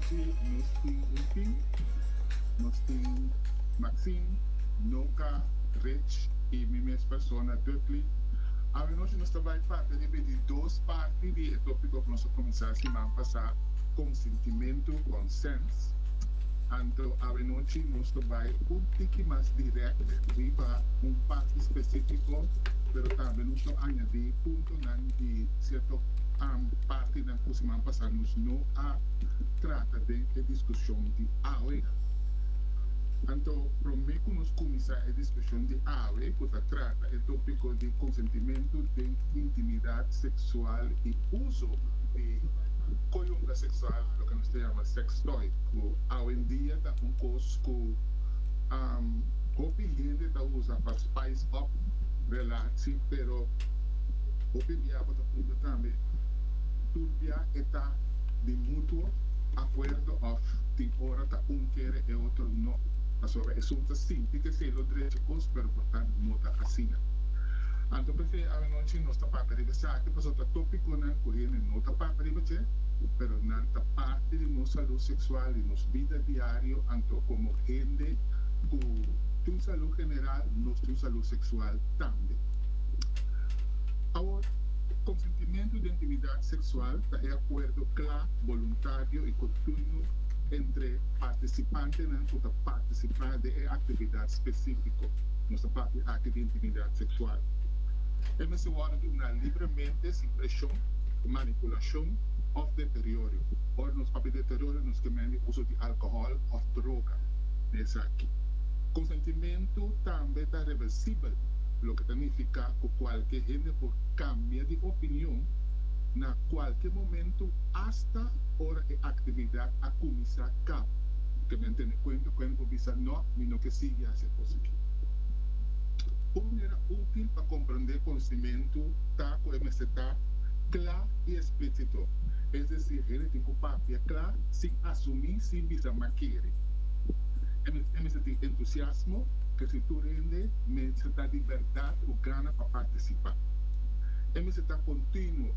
hoje nós temos um Kim, nós temos Maxime, Noka, Rich e minhas pessoas, Dudley. A noite nós trabalhamos para dividir duas partes do tópico que nós começamos a semana passada, consentimento, consenso. Então, a noite nós trabalhamos um pouco mais direto, para um parte específico, mas também nós añadir ponto de certa parte da semana passada, nós não trata de discussão de AOE. Então, para mim, que nós começamos a discussão de AOE, que trata o tópico de consentimento, de intimidade sexual e uso de coyunga sexual, lo que nós chamamos sextoy, que hoje em dia está coisa que pouca gente está usando para spice up relação, pero pouca dia está também turbia está de mútuo acordo of de hora está quer e outro não. Sobre assuntos simples que se lo drechos, pero portanto não está assim. Então, porque a noite nós está para de saque, mas o tópico não correndo não está para de você, pero não está parte de nossa saúde sexual e nossa vida diária, então como gente que tem saúde general, nós tem saúde sexual também. Agora, consentimento de intimidade sexual está de acordo claro, voluntário e contínuo entre participantes que participar de atividade específica, nossa parte de intimidade sexual. Eles se ordenam livremente sem pressão, manipulação ou deterioro. Ou nos papéis de deterioro nos queremos uso de álcool ou droga. Nessa aqui. Consentimento também está reversível, o que significa que qualquer gente pode cambiar de opinião na qualquer momento hasta hora de atividade a começar a cabo. Que me entende quando vou pensar, não, não que siga essa coisa aqui. Uma maneira útil para compreender conhecimento está com MCT claro e explícito. É decir, ele tem que papel claro, sem assumir, sem visar maquere. MCT entusiasmo, que se tu rende, MCT liberdade ou gana para participar. MCT contínuo,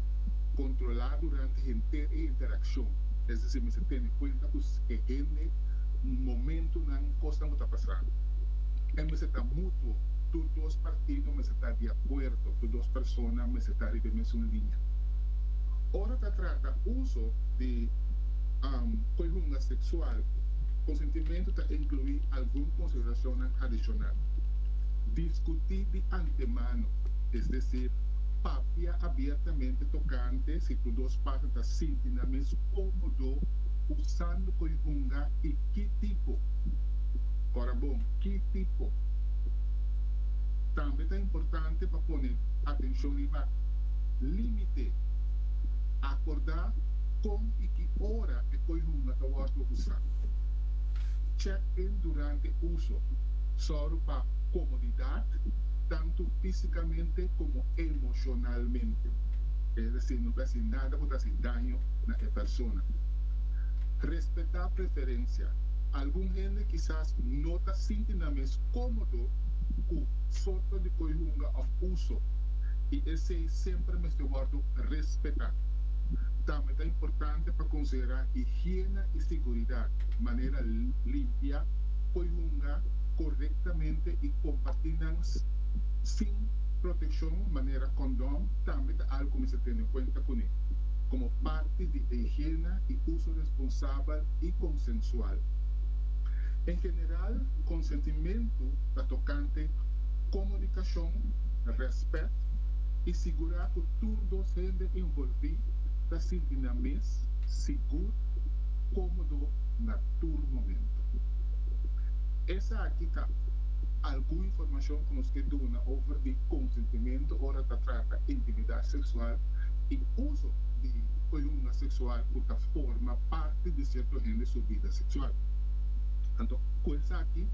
controlar durante a interação. É decir, você tem conta que é momento na coisa que está passando. Você está mútuo, todos dois partidos você está de acordo, todas duas pessoas você está de mesma linha. Ora está trata uso de coyunga sexual, consentimento está incluir alguma consideração adicional. Discutir de antemano, é decir, papia abertamente tocante se tu duas partes estão sentindo mais cômodo usando coyunga e que tipo. Ora bom, que tipo. Também é importante para pôr atenção e limite, acordar com e que hora é coyunga está usando. Check-in durante o uso, só para comodidade, tanto fisicamente como emocionalmente. É decir, não vai ser nada que fazer dano na pessoa. Respeitar a preferência. Algum gente quizás não está sentindo mais cômodo com sorte de coyunga of uso. E esse sempre me estou respeitar. Também é importante para considerar higiene e segurança, maneira limpa, coyunga corretamente e compartilhando sem proteção, maneira condom, também é algo que se tem em conta com ele, como parte de higiene e uso responsável e consensual. Em geral, consentimento está tocante comunicação, respeito e segurar que todos os envolvidos está sentindo mais seguro, cômodo na todo momento. Essa aqui está alguma informação que nos quer dar over de consentimento, ora está trata intimidade sexual e uso de coyunga sexual que forma parte de certa gente sua vida sexual. Então, com essa aqui,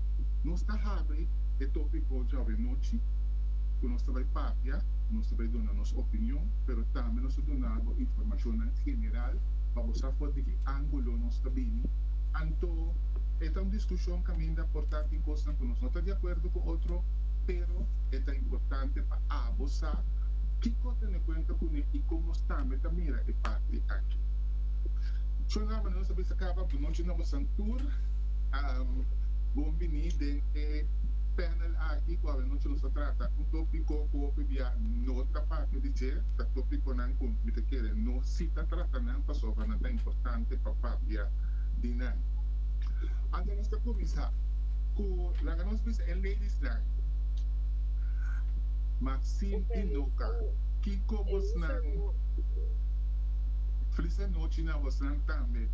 nós está abrindo o tópico de hoje noite, que nós vai papia, nós vai dar nossa opinião, mas também nós damos informação general para você poder que ângulo nós está bem. Então, é uma discussão que ainda importante em coisa que nós não estamos de acordo com outro, pero é importante para você que tem em conta com ele e como está, mira e parte aqui. Yo nada más no sabía sacar para noche na tour. Bom venir de panel aqui com a noite nos trata um tópico que via nota parte de dizer, da tópico não com me te quer, não se está tratando para sobre nada importante para parte de não. Ando nós começar com lá que nós visa em ladies night. Maxime e Noca, que cobos não Feliz noite na você também.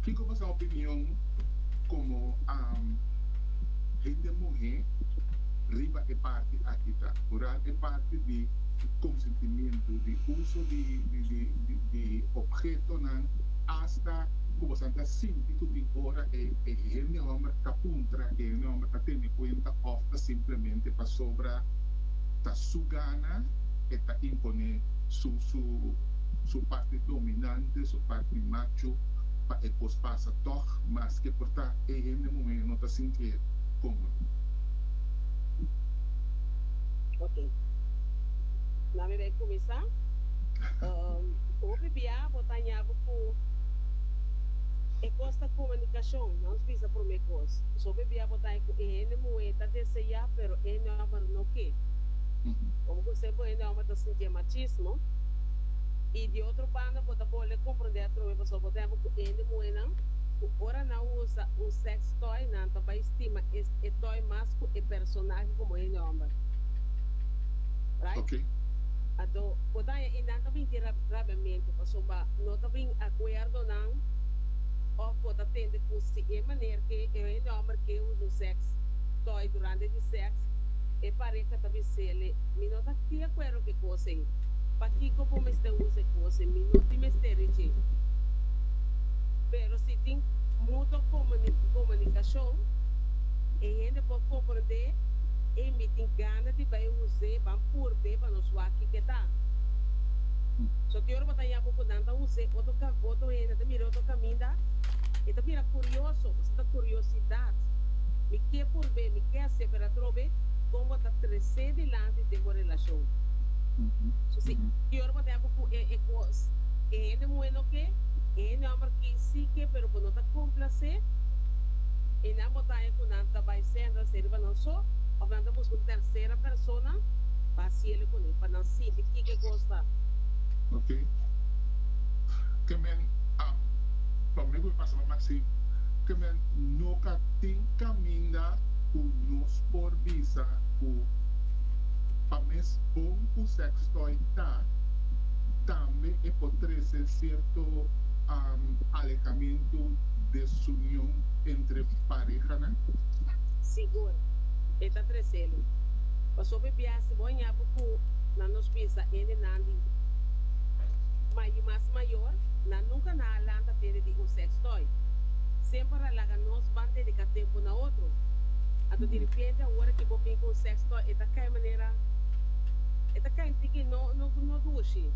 Que como a opinião como gente mulher riba é parte aqui tá. Oral é parte de consentimento, de uso de objeto não hasta como santa sinto que ora é gente homem capuntra, é gente homem que tem conta ofta simplesmente para sobra ta sugana e ta impone su parte dominante, su parte macho, para que os passa toch, mas que por estar em um momento não está sentindo cómodo. Ok. Na me vai começar. O PBA botanhava com e costa comunicação, não precisa por me coisa. So PBA botanha com em um momento está desejar, pero em não que. Como você pode não está sentindo machismo. E de outro pano, você pode compreender a troca, você pode ter com ele moena, ora não usa sex toy, não também estima é toy mais que personagem como ele homem, right? Ok. Então, pode ir não também ter rapidamente, porque não também acordo não, ou pode atender com se é maneira que ele homem que usa sex toy durante o sexo, e pareja também se ele, não está de acordo que coisa aí. Pati ko po meste use ko se minuti meste reche. Pero si tem muita comunicação, e ainda pode compreender, e me tem gana de vai usar, vamos por bem para nos aqui que tá. Só que eu vou estar pouco dando use outro ainda de mirar outro caminho da, e tá mira curioso, você tá curiosidade, me quer por bem, me quer ser para trobe, como tá crescer delante de uma relação. So, si, yo no tengo que bueno que hombre que sí que pero cuando te complace en la botella con anta va a ser reserva no so hablando pues con tercera persona va a ser con él para no sentir que gosta. Ok. Que men para mí voy a pasar a Maxi que men nunca tem caminho nos por visa o para mes bom o sexo toy tá também é pode ser certo alejamento desunião entre pareja, né? Seguro. Está crescendo. Passou bebê se banhar pouco na nos pensa ele nandi mais maior na nunca na lanta ter de um sexo toy. Sempre lá nós vamos dedicar tempo na outro. Então de repente a hora que vou vir com sexo toy está cai maneira esta gente que não duche.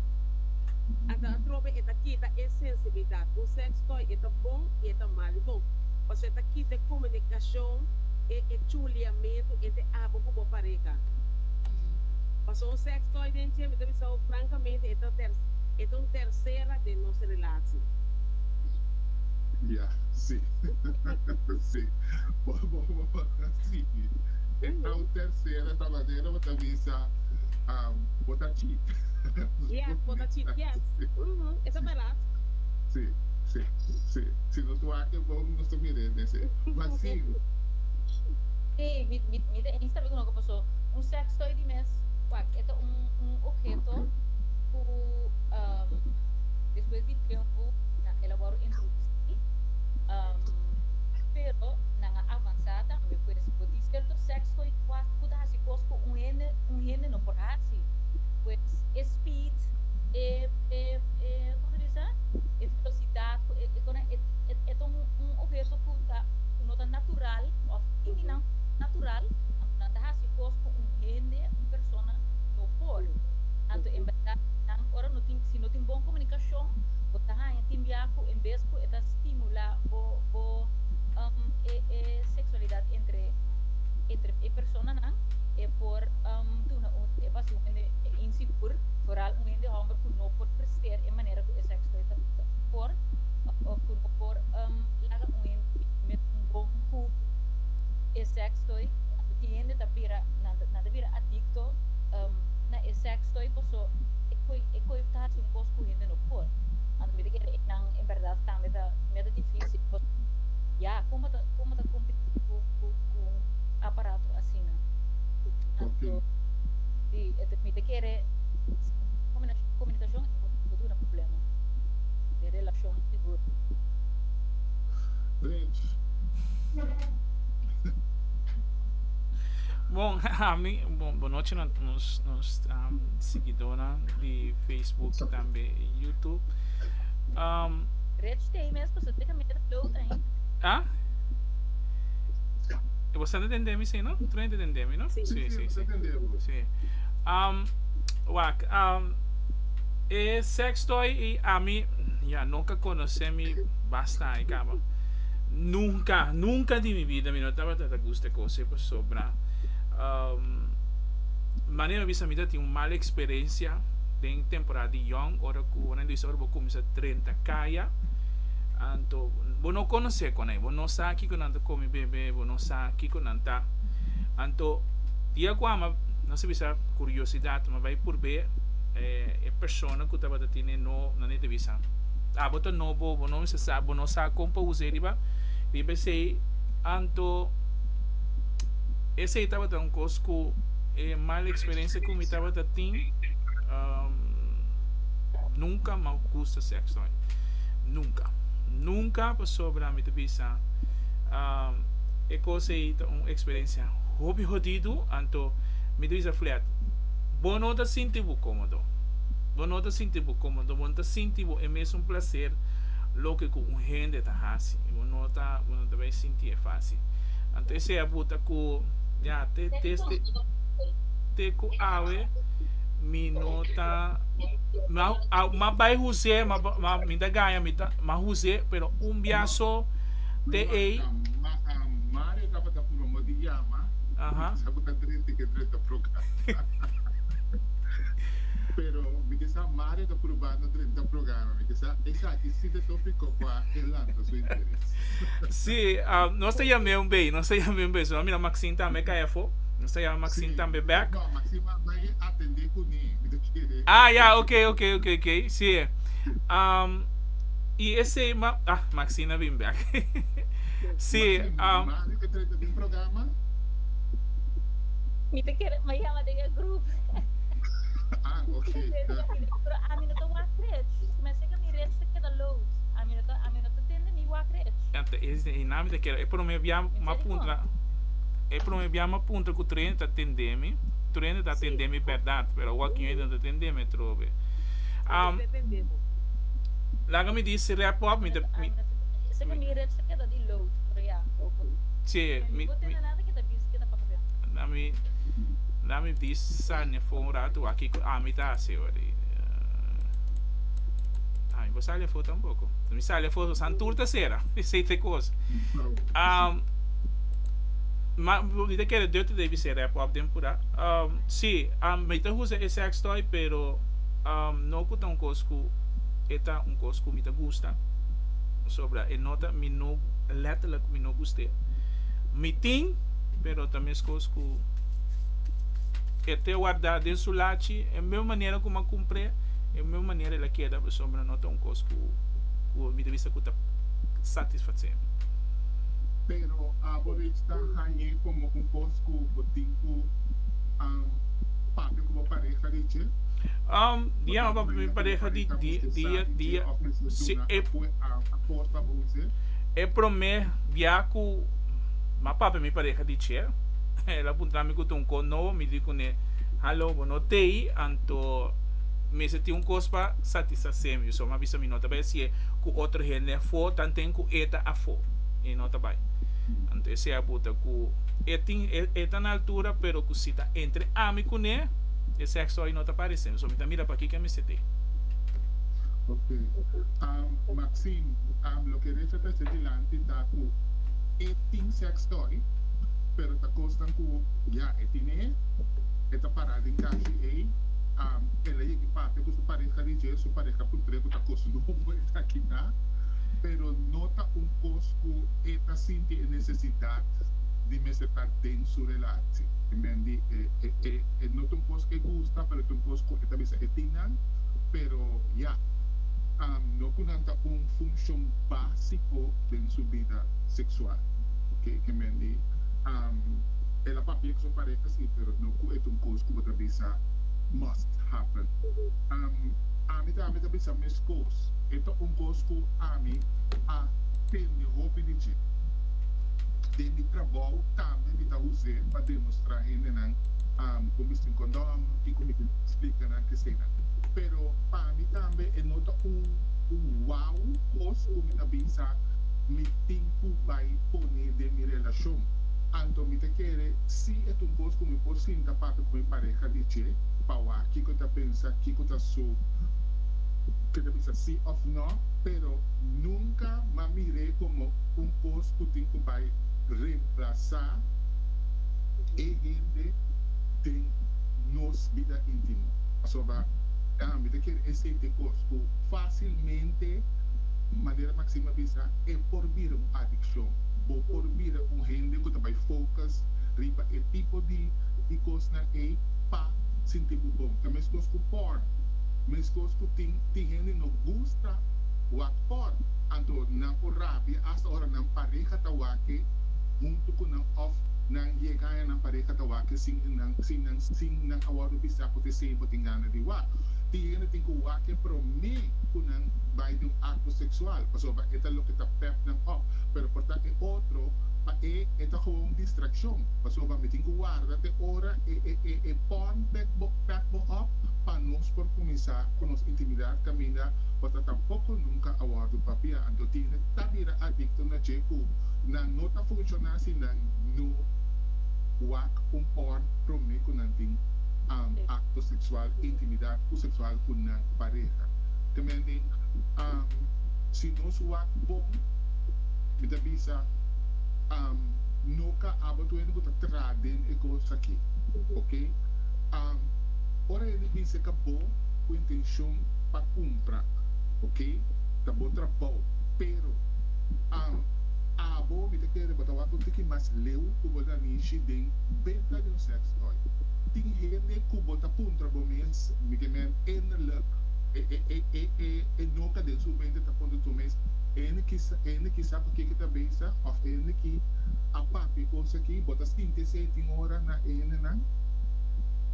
Então, a troca esta quita é sensibilidade. O sexo toy é bom e é mal bom. Porque esta quita comunicação, é chuliamento, é abo com a pareja. Porque o sexo toy dentro de mim, francamente, é uma terceira de nossa relação. Yeah, sim. Sim. Sim. Então, terceira, tá maneira, mas também botar cheat. Yeah, botar cheat, yes. Essa é verdade. Sim, sim, sim. Se não estou aqui, vamos nos mirando, né? Mas sim. Me sabe que não passou um sexo toy de mês, é objeto que depois de tempo elaboro introduzir, pero na avançada, depois pode ser que sexo toy quase kuda hasi cosco hene no por hasi, pues speed como diz velocidade é objeto que não natural ou não natural, não hasi cosco hene persona no por, tanto em verdade ora não tem se não tem boa comunicação, botar em timbiaco em vez que eta estimula o sexualidade entre persona não é por tuna é basicamente inseguro foral um homem que não pode crescer em maneira que o sexo está por of por laga met un bom hoop e sex toy tiende tapira nada vira adicto na e sex toy poso e coi tá um cosco gente no por ando me que nang em verdade tá me da difícil ya como tá competir com aparato assim né Ok. ando di me te querer comunicação é um problema de relação segura. Reg, Bom, a mim, boa noite nos seguidores de Facebook e também YouTube. Um, Red tem mesmo, você tem que meter float aí. ah? Você não entende, sim, não? Tu não entende, não? Sim. Sim, sim, sim. entendemos. Sim. Wak, e sextoy e a mim, já nunca conheci bastante, cara. Nunca de minha vida, eu estava tentando gostar de coisas sobre. Maneira vista minha tinha uma mala experiência em temporada de young, ora quando eu vou começar 30 caia, então vou não conhecer com ele, vou não saber que quando come bebê, vou não saber que quando tá, então dia quando não se visa curiosidade, mas vai por ver a pessoa que estava tendo na televisão. Boto novo, vou não sabe como usar riba sei, então esse estava tão cosco mal experiência que me estava tendo nunca me gusta sexo nunca passou para mim visa é coisa uma experiência hobby jodido então me visa flat bom não te sentir cômodo bom não te sentir é mesmo um prazer lo que com gente está assim bom não vai sentir é fácil então esse é a puta que ya te ku awe minota ma bai huse ma minta ganha ma huse pero biaso te Mario estava da promo de Yama, sabe que 30 programa. Pero me dice Mario está provando 30 programa, me dice esatto, si de tópico qua elando su interesse. Sì, non stai a me un bem, só a minha Maxine também cai fo. Não sei a Maxine também back. No, Maxine vai atender com ele, Yeah, ok. Sì. E esse Maxine vem back. Sì, Mario que 30 de programa. Me te querer, mas ela tem grupo. Ok. Pero a mim não tô wakret. Mas se que me red se queda load. A mim não tô tendo me wakret. esse em nome daquela, é para me abbiamo uma punta. É para me abbiamo uma punta que o trem está atendendo. O trem está atendendo verdade, pero o aqui ainda atendendo trove. Lá me disse rap up Se que me red se queda de load. Sì, Não tem nada que tá bis que tá para ver. la mi disse ne fu un rato aqui a metà se ori mi sale foto un poco mi sale foto santurta sera sei te cose ma volete che detto devi essere pop tempura sì mi te usa esse extoy pero no cuta un cosco eta un cosco mi te gusta sobra e nota mi no letterlijk mi no guste mi ting pero também as coisas que até guardar dentro do late é a mesma maneira como eu comprei é a mesma maneira ela queda sobre não tão coisa que me devia estar satisfazendo Pero agora está aí como um cosco botinho papo como pareja de che dia uma pareja de dia se porta você é promer viaco ma papo mi pareja de che ela puntami com um cono me digo né hallo bono tei anto me senti un cospa satisfazione insomma visto mi nota bem se com outro gente fo tanto com eta a fo e nota bem anto esse é a puta com eta na altura pero com cita entre amigo né esse sexo aí nota aparecendo só me tá mira para aqui que me sete ok Maxine lo que resta está delante tá com eating sex toy pero tá costan com já etine eta parada em caixa aí ela é que parte com sua pareja de dia sua pareja por treco tá costando muito aqui tá pero nota un cosco esta siente necesidad de me estar en su relación. Nota un cosco que gusta, pero un cosco esta vez etinan, pero ya, no conanta un función básico en su vida sexual. Que me di, ela papel que son parejas, sí, pero no es un cosco que otra vez must happen. A mí também bisa mis cos. Ito un cosco a mí a tende roupa de dia. De mi trabalho também me dá usar para demonstrar ainda não como se condom e como que explica na que cena. Pero para mim também é nota wow cosco me dá bisa me tempo vai poner de mi relação. Então me te quer se é um cosco me posso sentar para com minha pareja de dia para que eu tá pensa que eu tá so que deve ser sí of no, pero nunca me miré como un post que vai reemplazar a gente de nos vida íntima. Sobre me que esse costo facilmente, maneira máxima visa, é por vir uma adicção, ou por vir gente que vai focus, riba o tipo de coisa que para sentir bom. Também coisas com porn. Mas coisas que tem gente não gosta o ator, então não por rabia, hasta hora não pareja tawake, junto com não off, não chegar na pareja tawake, sem não awar o bisa porque sempre tem gana de wa. Tem gente tem que wake pro me com não vai de acto sexual, porque esta lo que tá pep não off, pero portanto é outro esta gewoon distração, porque me tem que guardar até hora e pon back up para nós por começar com nossa intimidade caminhar, porque tampouco nunca aguardo papel, então tem também adicto na jeito na nota funcionar assim no wak porn pro me com nanting acto sexual, intimidade sexual com na pareja. Também tem se nós wak bom, me dá bisa nunca abatuendo com traden e coisa aqui, ok? Ora ele disse que acabou com intenção para comprar, ok? Tá bom trabalho, pero abo me te quer botar o que mais leu que botar niche de venda de um sex toy. Tem gente que bota puntra bom mês, me que men innerlijk e nunca de sua venda tá pondo tu mês. Ene que sabe o que está bem, ou ene que a papi coisa aqui, bota 37 horas na ene, não?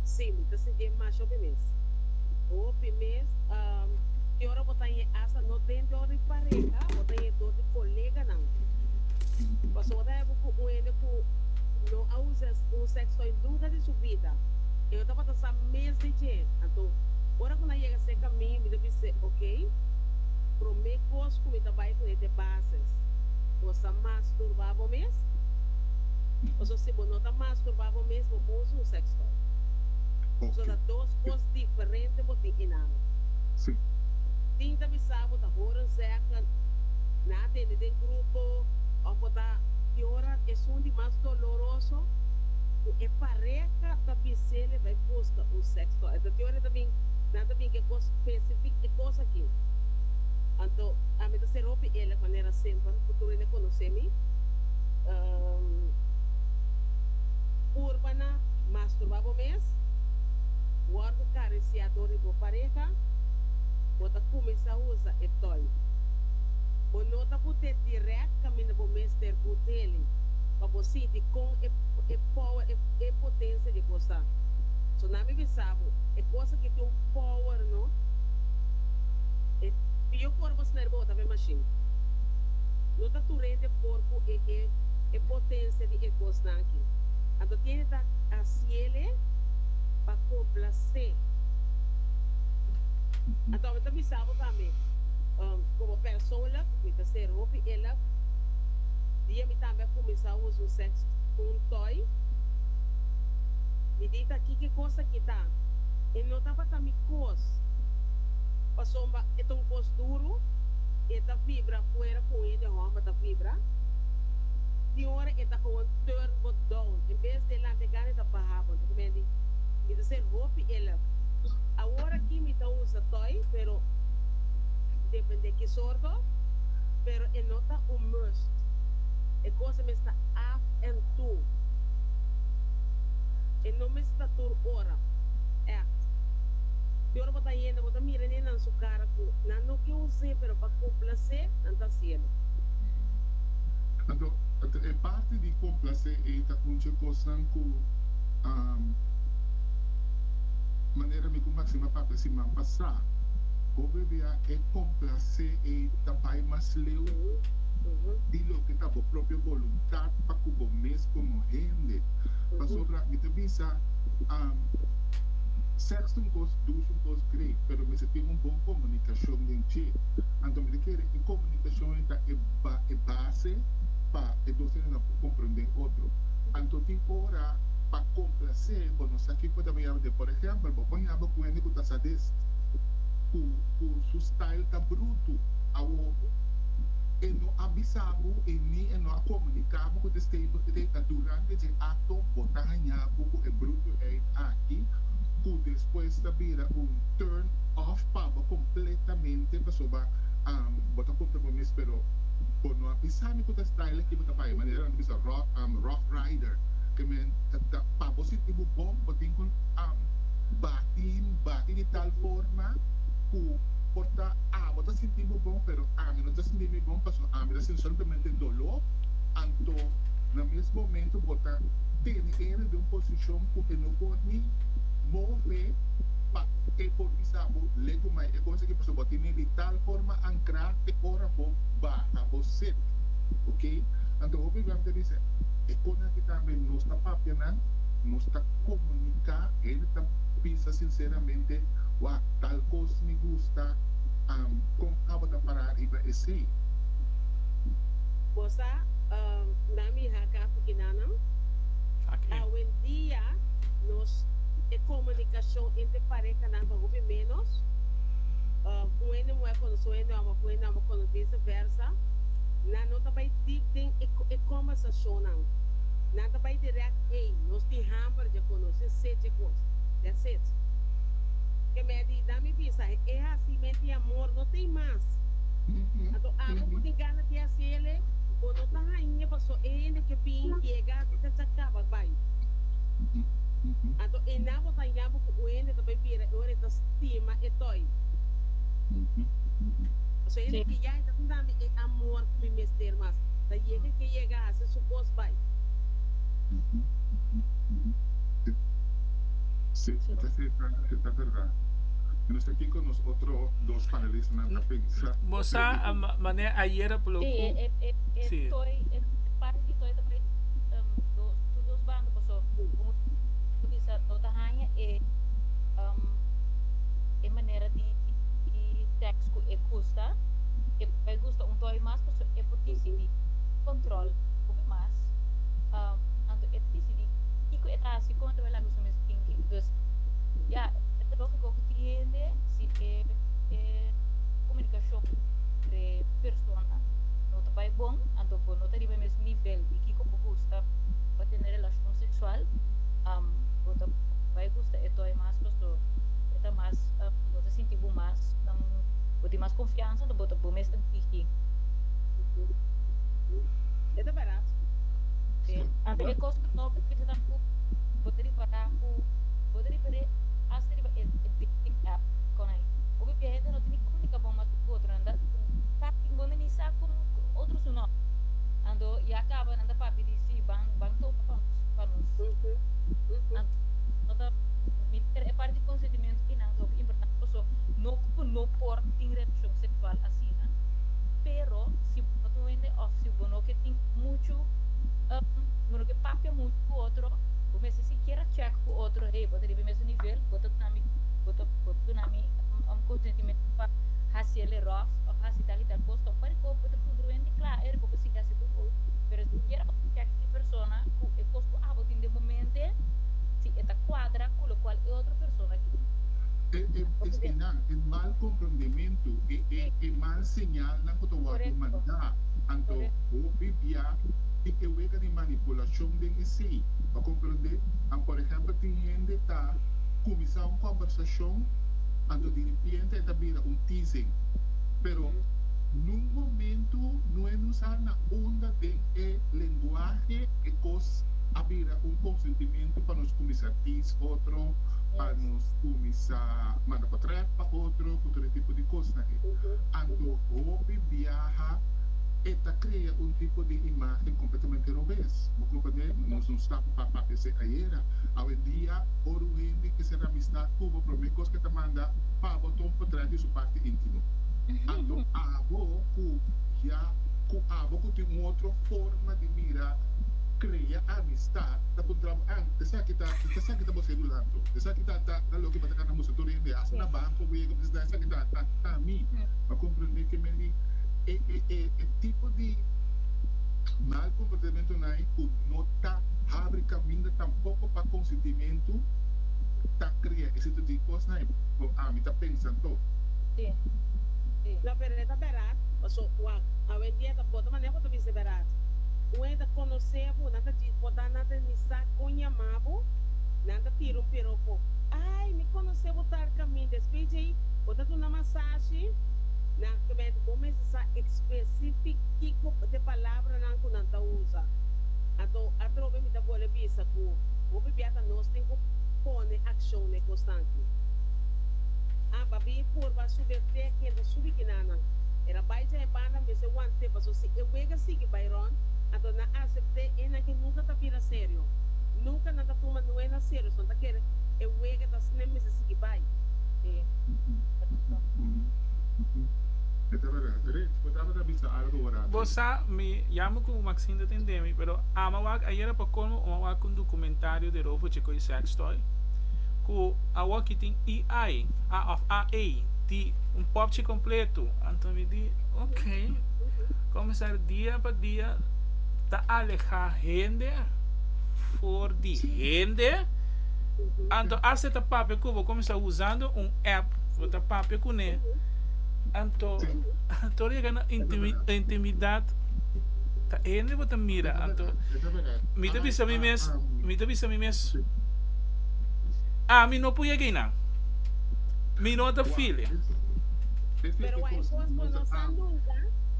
Sim, então se tem mais ou menos. O mês, que hora botar em asa, não tem dor de pareja, botar em dor de colega, não. Mas o daí com ele que não usa um sexo em nunca de sua vida. Eu estava passando mês de dia, então, hora quando chega esse caminho, me deve ser, ok? Promecos como trabalho com de bases. Você masturbar o mês? Ou se você não está masturbar o mês, você usa um sexo toy. São duas coisas diferentes que você tem. Sim. Tem também sabe, está horrendo cerca, nada de grupo, ou botar piora, é um de mais doloroso. É pareja também se ele vai buscar um sexo toy. Então, teoria também, nada bem que é coisa específica, é coisa aqui. Então, a minha se roupa ela quando era sempre, porque ele conhece-me, urbana, masturbava mês, guarda cariciador e pareja, bota começa a usar e toy. O nota botar direto caminho para o mês ter dele, para você de com power e potência de coisa. So na minha visão, é coisa que tem power, não? E o corpo se nervoso também machine. Não está tudo de corpo e potência de coisa aqui. Então tem que a ciele para complacer. Então eu também sabe também, como pessoa, que está ser roupa ela, dia me também começar a usar o sexo com um toy. Me diz aqui que coisa que tá. E não estava também coisa. Passou é um posto duro, eta vibra fora com ele, a roupa da vibra. De hora eta com um turbo down, em vez de lá pegar eta barraba, tu compreende? Me diz roupa ela. A hora que me dá usa toy, pero depende que sorto, pero é nota um must. É coisa me está af en toe. E não me está tur ora. É. Eu não botar ainda, botar mira nem na sua cara, não que eu usei, pero para complacer, não está sendo. Então, é parte de complacer e tá com uma coisa que maneira me como máxima para se man passar. O bebê é complacer e também mais leu de lo que tá por própria vontade para que o mês como rende. Para sobrar, me te visa sexo um coisa, duas um coisa great, pero me se tem uma boa comunicação dentro. Então me quer em comunicação é base para que você não compreender outro. Então tem hora para complacer, quando você aqui pode ver, por exemplo, vou pôr a boca com o taçadez, com o style tá bruto, e não avisava e nem não comunicava com o testemunho durante o ato, botar a boca é bruto é aqui, que depois da vira turn off para completamente para sobre botar compromisso, pero por não avisar com o style que botar para maneira de rough rider, que me para positivo bom, botar com bater de tal forma que porta botar sentido bom, pero me não está sentindo bom, porque me está sentindo simplesmente dolor, então no mesmo momento botar ter ele de uma posição que não pode mover para que por bisabo lego mais é coisa que você botar de tal forma ancrar que ora vou barra você, ok? Então o que dizer é quando que também não está papiando, não está comunicar, ele está pensa sinceramente tal coisa me gusta, como acaba de parar e vai ser. Você, na minha casa, porque não, hoje em dia, nós a comunicação entre pareja não houve menos. Um não é quando sou não quando vice-versa. Não também tem a conversação não. Não também direto, ei, nós temos hamburger de conosco, sete coisas. That's it. Que me diz, dá-me visa, é assim, mente amor, não tem mais. Então, algo que gana de fazer, ou não está rainha, passou ele que vem, chega, que se acaba, vai. Então, e não está yamo com o ele também vira, ele está estima e toy. So, ele que já está dando amor que me mester mais. Da chega que chega, se supôs, vai. Sí, está verdad. Nós aqui com os outros dois panelistas na pensar. Moça, a maneira ayer pelo sim, parte de toda também dos bandos passou como disse nota rainha é maneira de texto é custa é gusta toy mais passou é porque se controle o mais então é decidi que é assim quando ela gosta mais thinking dus ja het is ook cliente si comunicação entre persona não tá bem bom então por não ter o mesmo nível de que como gusta para ter relação sexual bota vai gostar é toy mais gosto é mais bota sentir mais bota mais confiança então bota bom mesmo thinking É barato. então é coisa que não precisa tanto poderia parar poderia parar hacer el dating app con ahí o que a gente não tem comunica bom mais com outro anda tá bonanizar com outros não ando e acaba anda papi disse bang to para nos nota me é parte de consentimento que não é importante só não por ter relação sexual assim né pero se não vende ou se não que tem muito não que papi muito com outro como se siquiera check com outro hey poderia ver mesmo nível botar nami consentimento para fazer ele rough ou fazer tal coisa para que pode congruente claro é porque se gasta tudo pero se quiera check de persona que é costo botar de momento se está quadra com o qual é outra pessoa aqui é mal compreendimento é mal señal na que tu vai mandar então o bibia e que wega de manipulação de esse para compreender por exemplo tem gente está começar uma conversação então de repente está vira teasing pero num momento não é usar na onda de linguagem e cos abrir um consentimento para nos começar a dizer outro, para nos começar a mandar para trás para outro tipo de coisa. Ando hobby viaja eta cria um tipo de imagem completamente obesa. Vou compreender, nós não estamos para pensar ayer. Hoje em dia, o gente que será amistade cubo para mim, coisa que te manda para botar para trás de sua parte íntima. Ando abo que já com abo que tem uma outra forma de mirar, cria amistade, tá contra antes sabe que tá você lulando, sabe que tá lo que para na música todo em dia, na banco, we go this sabe que tá mim, para compreender que me tipo de mal comportamento não é que não está abre caminho tampouco para consentimento, tá cria esse tipo de coisa, não é? Me tá pensando. Sim. Na verdade, barato. Paso, a hoje em dia, bota maneira que tu viste barato. O ainda conhecemos, nada de botar nada nisso, conhamabo, nada tira um piropo. Ai, me conhecemos tal caminho, depois aí, bota tu na massagem, na que me começa a específico de palavra não que não usa. Então, a troca me dá boa vista que o bebiata nós tem que pôr ação constante. Babi curva subir até que ele subir que nana. Era baixo é banda, mas eu ante passo se eu vega sigue Byron, então na aceitar é na que nunca tá vira sério. Nunca nada toma não é na sério, só tá querer eu vega tá se nem me sigue vai. É verdade. Botava da vista algo agora. Você me llamo como Maxine Tendemi, pero amawag ayer pa como amawag kung dokumentaryo de Robo Chico e Sextoy. Ku awag kiting EI, A of AA, di um pop completo. Então me di, ok. Começar dia para dia ta alejar gente for di gente. Então hace ta papel kubo começar usando um app, ta papel kune. Então toda gana intimidade ta gente bota mira. Então me te bisa mi mes. Mi não podia ganhar. Mi não te filha. Pero hay cosas que no se nunca,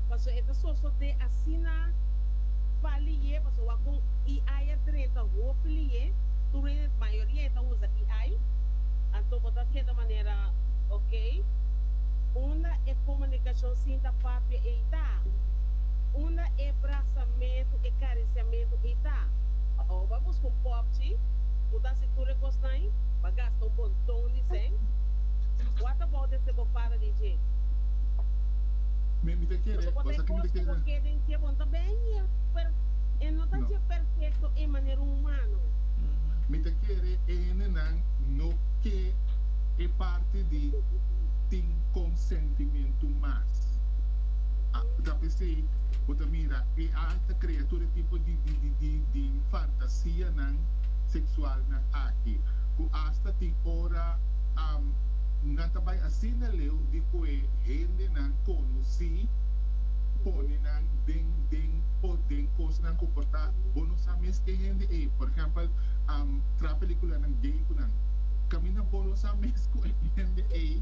paso esta soso de asina falie, paso wa con AI 30 wo filie, tu re maioria esta usa AI. Então botar que de maneira, ok? Uma é comunicação sinta papia e tá. Uma é abraçamento e cariciamento e tá. Ou vamos com pop, botar se tu recostar, vai gastar um bom tom de sem. What about esse bofada de gente? Me te quiere, Você que me te quiere. Porque tem que bom também, é não tá perfeito em maneira humana. Me te quiere no que é parte de tem consentimento mais. Da pensei, você mira, é alta criatura tipo de fantasia não sexual não aqui. Que hasta tem hora não também assim na leu de que gente não conhece pone não den coisa não comportar bom sabes que gente é por exemplo tra película não gay não caminha bom sabes que gente é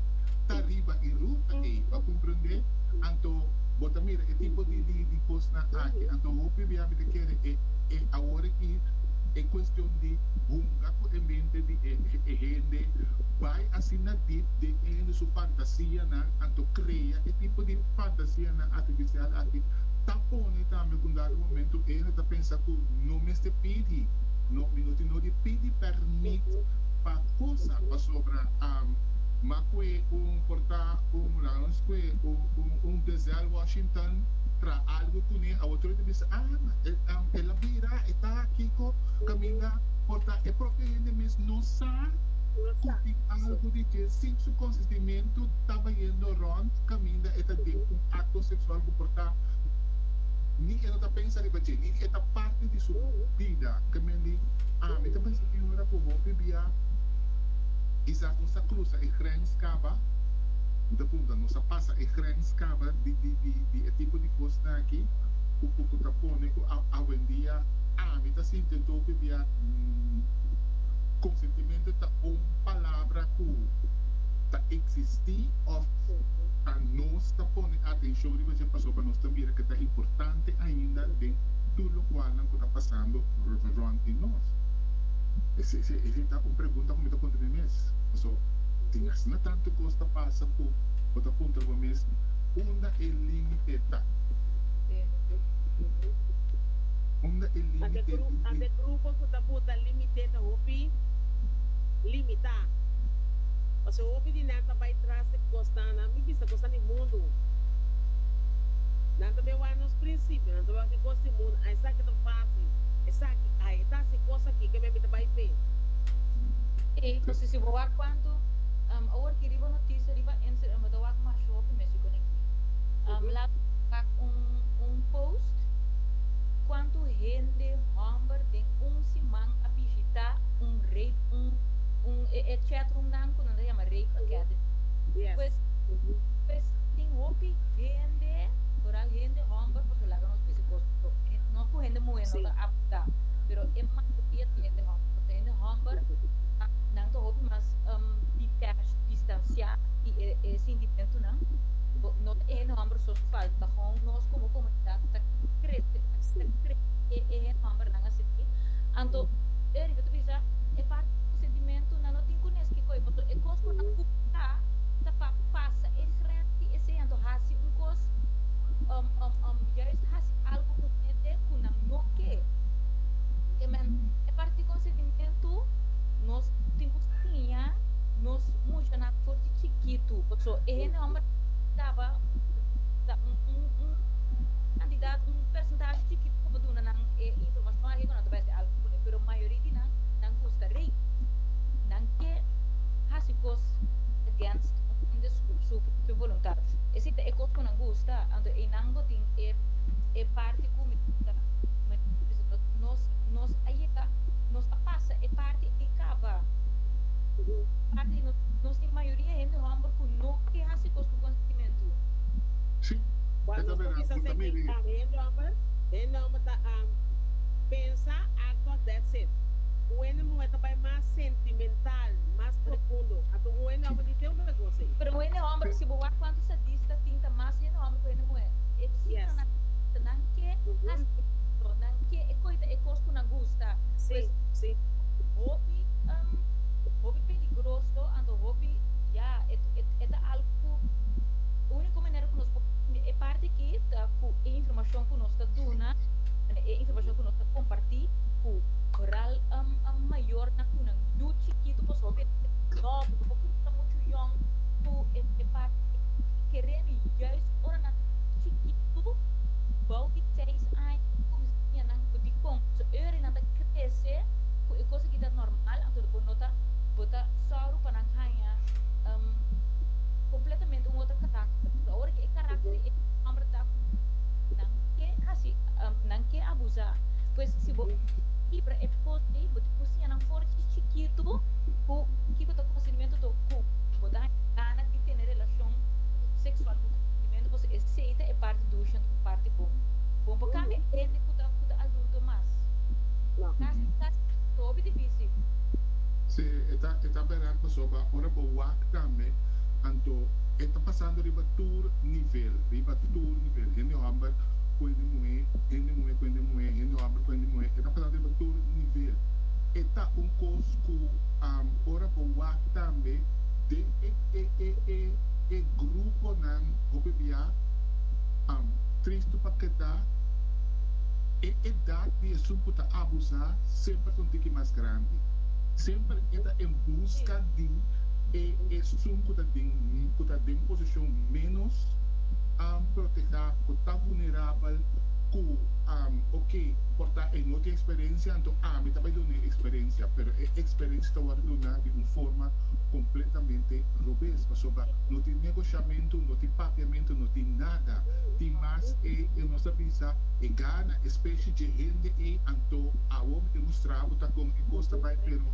tá arriba e ruta é para compreender então bota mira é tipo de coisa não aqui então o que viaja de querer é agora que é questão de bunga com a mente de gente vai assim na deep de sua fantasia na então cria é tipo de fantasia na artificial aqui tá pone também com dado momento ele tá pensando que não me se pede não te pede permite para coisa para sobra mas que portar deserto Washington para algo que nem a outra diz ela vira está aqui com caminha portar é próprio gente mesmo não sabe que algo de que sem seu consentimento estava indo rond caminha está de ato sexual que portar nem ela está pensando em nem esta parte de sua vida que me diz me está pensando que agora como bebia isa nossa cruza e grenscaba da punta nossa passa e grenscaba de tipo de coisa aqui o pouco tapone a vendia me está sentindo que via consentimento tá palavra que tá existir of a nós tá pondo atenção e você passou para nós também que tá importante ainda de tudo o qual não está passando durante nós. Esse tá uma pergunta como está contra mês. So, tem assim tanto que está passa por outra ponta do mês, onde é limite tá. Onde é limite. Ante grupo que tá puta limite tá hopi limitar. Você hopi de nada vai trás de costana, me vista costana no mundo. Nada bem lá nos princípios, nada bem que gosta do mundo, aí sabe que tá fácil. Essa aí tá se coisa aqui que me vai ver. E você se voar quanto agora que riba notícia riba enser ama da wak mais show que México aqui. Lá um post quanto rende hamber de simang a visitar rape etc nanco não chama rape academy. Yes. Pues tem hopi rende oral rende hamber porque lá nos físicos no ku rende muito da apta pero é mais dia rende hamber nang to hopi mas distanciar e sentimento não é hamber só falta com nós como comunidade tá cresce hamber nang assim anto riba tu bisa é parte do sentimento não tem conhece que coi porque é coisa na culpa tá passa é frente esse anto hasi coisa juist hasi algo com ele com não que é parte do sentimento nós temos tinha nós muito na forte chiquito porque é hamber dava candidato percentagem chiquito como do na informação aí quando vai ser algo pero maioria de não custa rei não que hasi cos against in the super voluntário esse é coisa que não gusta então e não tem é parte como nós aí nós passa é parte e acaba parte nós tem maioria ainda hamburgo com não que hasi cos com conhecimento sim Quando você pensa que não tá pensar acto that's it. O eno é também mais sentimental, mais profundo. Então o eno é de um negócio. pero o hamburgo se boa quanto se dista tinta mais o hamburgo eno é Yes. não que hasi não que é coisa é coisa não gusta Sim, sim. hobby peligroso ando hobby ya é algo único maneira que nós é parte que tá com informação que nós tá dando é informação que nós tá compartilhando com oral maior na kuna do chiquito pois hobby novo porque tá muito young tu é parte que remi juist ora na chiquito bom que 6 anos como se não pode com so eure na crescer com é coisa que tá normal então depois nota bota sauro para não ganhar completamente outro caráter agora que caráter é amrata não que abusar pois se você ibra é forte você não forte chiquito o que tá conhecimento do cu botar gana de ter relação sexual com conhecimento você aceita é parte do chão parte bom porque é de cuida adulto mais Não. caso todo difícil se está verando pessoa ora boa também anto está passando riba tour nível ele hamber quando moe ele hamber quando moe está passando riba tour nível está coisa ora boa também de grupo nan opebia triste para que dá idade de suputa abusar sempre um tique mais grande sempre está em busca de sunco da tem posição menos proteger que está vulnerável que ok portar em outra experiência então me também dou uma experiência pero a experiência está guardada de uma forma completamente robusta sobre não tem negociamento não tem pagamento não tem nada tem mais eu não sabia e gana espécie de gente então a homem que nos trabalha com e gosta vai pero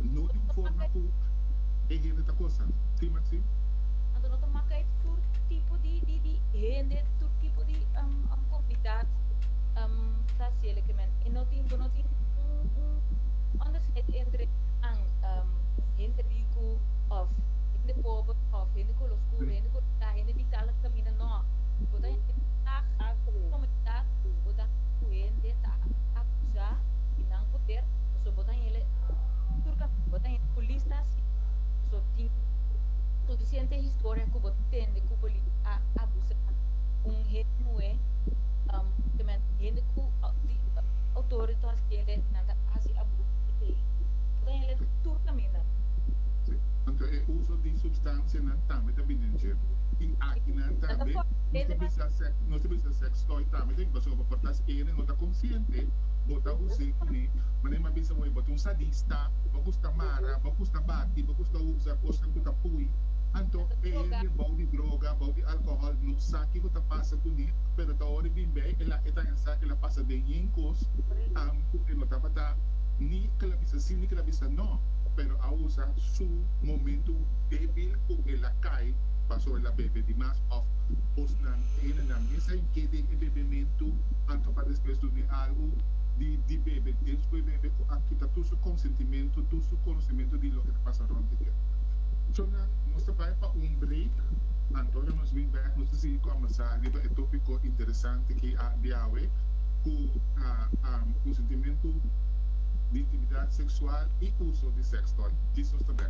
não de forma que ele está coisa sim Maxim então não makai tur tipo de rende tur tipo de convidado tá se ele que men e não tem understand entre ang gente rico of de pobre of hindi ko los kure hindi ko hindi vital camina no bota hindi tak komunidad bota kuende ta akusa inang poder so bota ele turca bota polistas so tin suficiente historia que bota tende que poli abusa het mue kemen hindi ko autoritas que ele nada asi abusa bota ele turca mina. Anto e uso di sostanze na tame da binenje. I aqui na tame, não se bisa sex toy tame, tem que você portas ele não tá consciente, bota você ni, mas nem bisa mo bota sadista, bagusta mara, bagusta bati, bagusta usa coisa que tá pui. Anto ele bau di droga, bau di alcohol, não sabe que tá passa com ni, pero tá hora bem bem, ela está em saque, ela passa de yencos, porque não tá bata ni que la bisa sim, ni que la bisa não. Pero a usa su momento débil que la cae pasó en la bebé de más of osnan en la mesa en que de bebimiento anto para después de algo de bebé después bebé aquí está todo su consentimiento todo su conocimiento de lo que te pasa durante el día. Nos vai para break Antonio nos vem back nos diz como essa liba é tópico interessante que a diawe com consentimento de intimidade sexual e uso de sex toy. Disso está bem.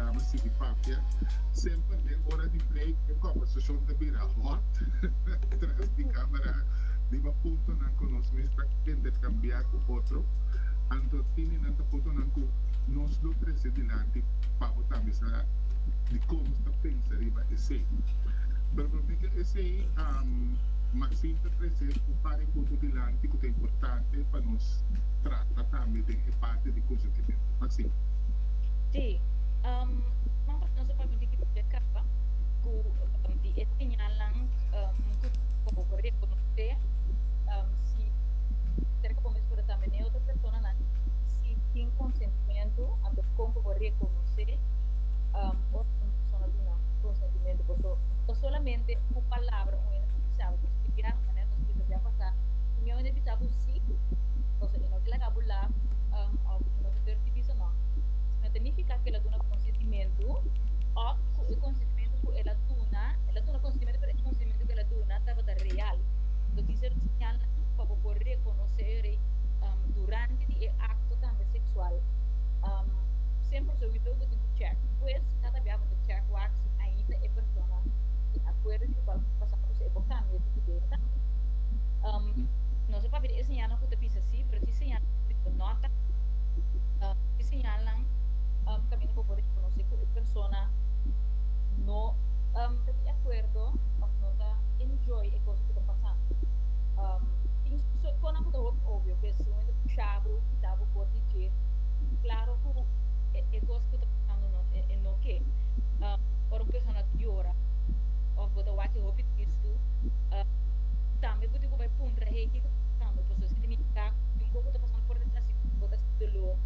programa City Papia, sempre de hora de break, a conversação da vira hot, tras de câmera, de uma ponto não conosco, mas para intercambiar com outro, então tinha nanta ponto não com nós do presidente para botar mesa de como está pensando riba esse. Pero porque esse Maxim está presente um par de ponto de lante que é importante para nós tratar também de parte de consentimento. Maxim. Sim, mampas não se pode dizer que capa que di señalan como por reconocer si cerca como es por también otra persona si sin consentimiento a como por reconocer otra persona de un consentimiento pues no solamente una palabra o una sabe que ya manera que ya pasa mi una dice sí entonces no que la cabula o no te dice no significa que la dona consentimento o el consentimiento que ela dona consentimento pero el consentimiento que ela dona estaba real lo dice señal para poder reconocer durante el acto también sexual sempre se ouviu que tem que check pues cada vez que check wax ainda é persona de acordo com o que passa por você por cambio de ideia não se pode ver señalan que te pisa assim pero te señalan que nota te señalan también para poder reconocer que a persona no está de acuerdo o no está enjoy a cosa que está pasando isso quando é óbvio que se uno puxado dá por dizer claro que é cosa que está passando no que para uma pessoa que ora ou botar o que houve isto também pode vai punta hey que está passando então significa que um pouco está passando por detrás botar dolor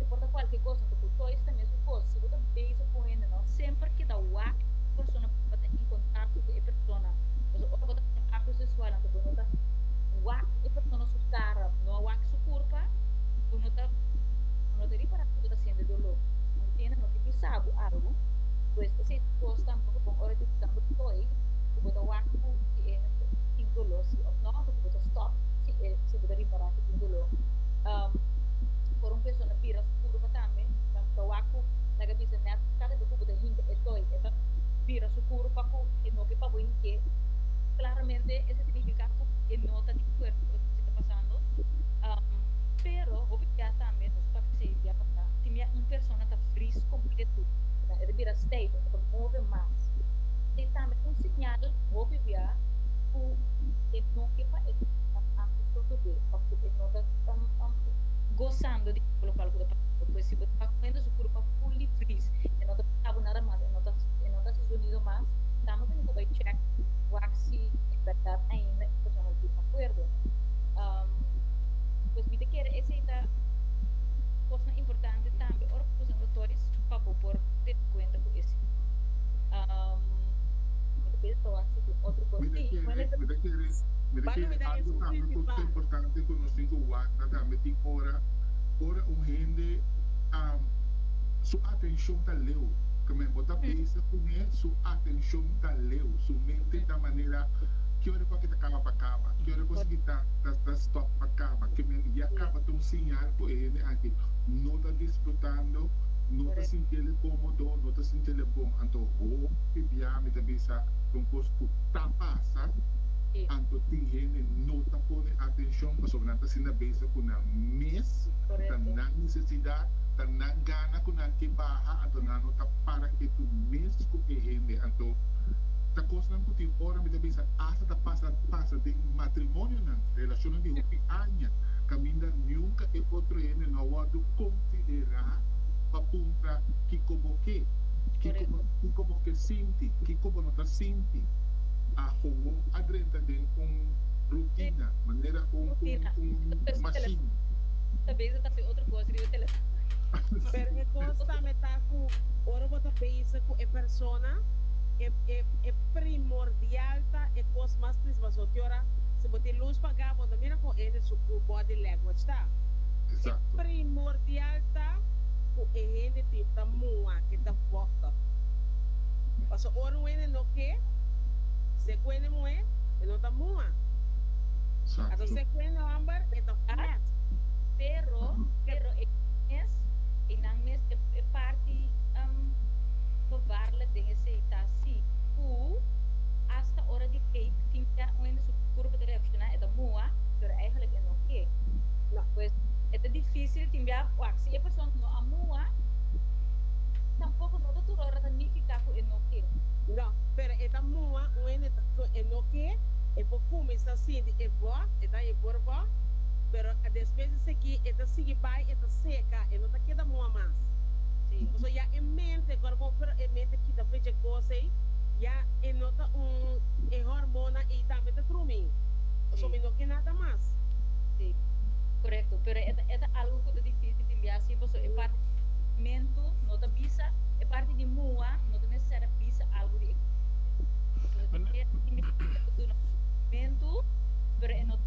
importa qualquer coisa que tu isso também é coisa se você pensa com ele não sempre que dá o a pessoa pode encontrar com a pessoa então ou botar ato sexual então botar o a pessoa sua cara não o a sua corpo botar não teria para tudo assim de dolor não tem não tem sabe algo pues esse coisa também com hora de tanto toy botar o a que é tem dolor se não botar stop se botar para que tem dolor por uma pessoa pira curva também então o aco na cabeça net cada vez que você hinta é toy é pira sua curva com e não que para que claramente esse significa que não está de acordo com o que está passando pero obviamente também não pode ser já passar tinha uma pessoa está freeze completo é pira state não move mais e também um sinal obviamente que não que para a pessoa ver porque não está gozando de colocar algo de papo, pues si você está comendo su cuerpo fully freeze, e não está nada mais, e não está se unido mais, estamos tendo que vai check se é verdade ainda a pessoa não está de acordo. Pues me quer essa coisa importante também, ora os doutores para poder ter conta com isso. Outro coisa. Me requiere algo también porque importante conocer que guarda también tem ora gente su atención está leu que me bota pensa com su atención está leu su mente da maneira que hora que te acaba para acaba que hora que tá stop para acaba que me já acaba tão sinal com ele aqui não está desfrutando não está sentindo cómodo não está sentindo bom então o que via me da pensa com coisa que tá passa anto tem gente não está pondo atenção para sobre nada sendo bem com a mês está na necessidade está na gana com a que barra então não está para que tu mês com a gente então está coisa que tem hora me deve ser hasta passa de matrimônio na relação de anos caminha nunca é outro gente não pode considerar para punta que como que sente que como não está sente a como adrenta de rotina maneira machine talvez está se outra coisa que eu pero entonces também está com ora bota pensa com a persona é primordial tá é coisa mais principal só que ora se botar luz para cá bota mira com ele seu body language tá exato é primordial tá com ele tem tá moa que tá volta mas ora ele não quer se quene moe e não tá moa então se quene ambar e tá flat pero é e não é parte no que é por começar assim é bom é tá é por bom pero depois disso aqui é tá sigue vai é tá seca e não tá queda muito mais Sim. so já em mente agora vou para em mente que da fecha coisa já é nota é hormona e também tá truming so me não que nada mais Sí, correcto, pero es algo que es difícil de enviar, sí, pues es parte de mento, no te visa, es parte de mua, no te necesariamente visa algo de mento, pero no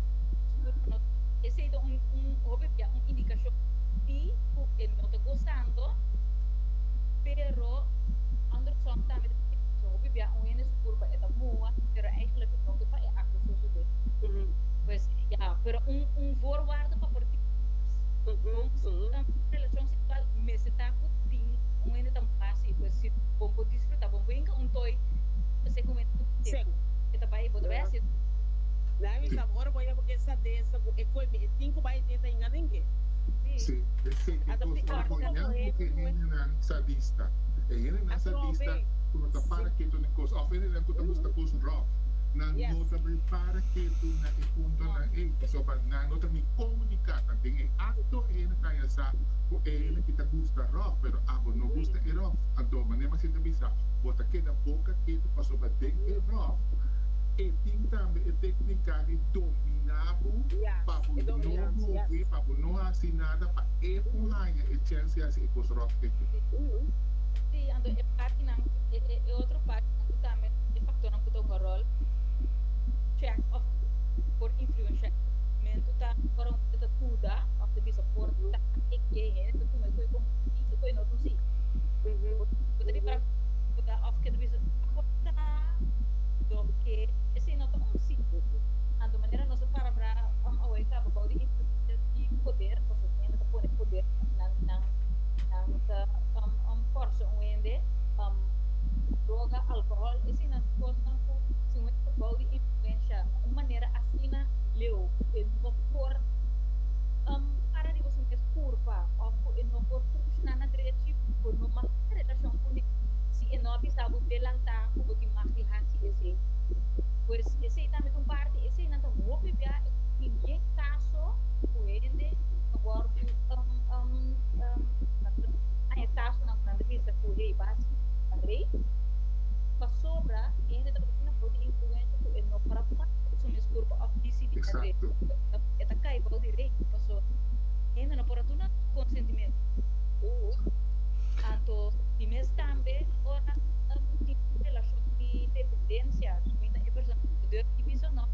es una indicación y no te gozando, pero andere son también obvio un es curva es mua, pero eigenlijk no te fai acto social. Pues ya, pero un voorwaarde para partir uma relação sexual me se tá com um ainda tão fácil, pues se bombo disfrutar, bombo inca toy, você comenta seco eta vai botar vai ser lá me sabe agora voy a porque essa dessa é foi me cinco vai tentar enganar ninguém Sì, sì, porque ele sadista. Ele não é sadista, como tá para que tu não coisa. Of ele não tá busca coisa rough. Na nota prepara que tu na e punto na e so pa na nota me comunicar também é acto ele kaya sa o ele que tá busca rough, pero abo não gusta e rough. Então, maneira se te bisa, bota que da boca que tu passou para ter e rough. E tem também a técnica de dominar para não mover, para não assinar nada, para empurrar a chance de coisa rough que sí, ando é parte não é outro parte não também é factor não puto um rol check of por influência mento tá para um teta tudo of the bisa por tá é que é tu como foi como e foi não tu sim poderia para puta of que bisa tá do que esse não tá um sim ando maneira não se para away ka para de poder porque tem que pôr poder não força ende droga álcool esse não coisa não se um body influência uma maneira assim leu por para de você ter curva ou não por funcionar na direita por não mais relação com se não bisa belantar como que mais de hati esse pois esse também um parte esse não tá muito bem em caso ende agora ay caso ng nandito sa kulay base rei pasobra ainda tapos na pode influência ko no para so mes curva of DCD na rei eta kai pode rei paso ainda no para tuna consentimento anto di mes tambe ora di relação de dependência ainda é pessoa poder divisão não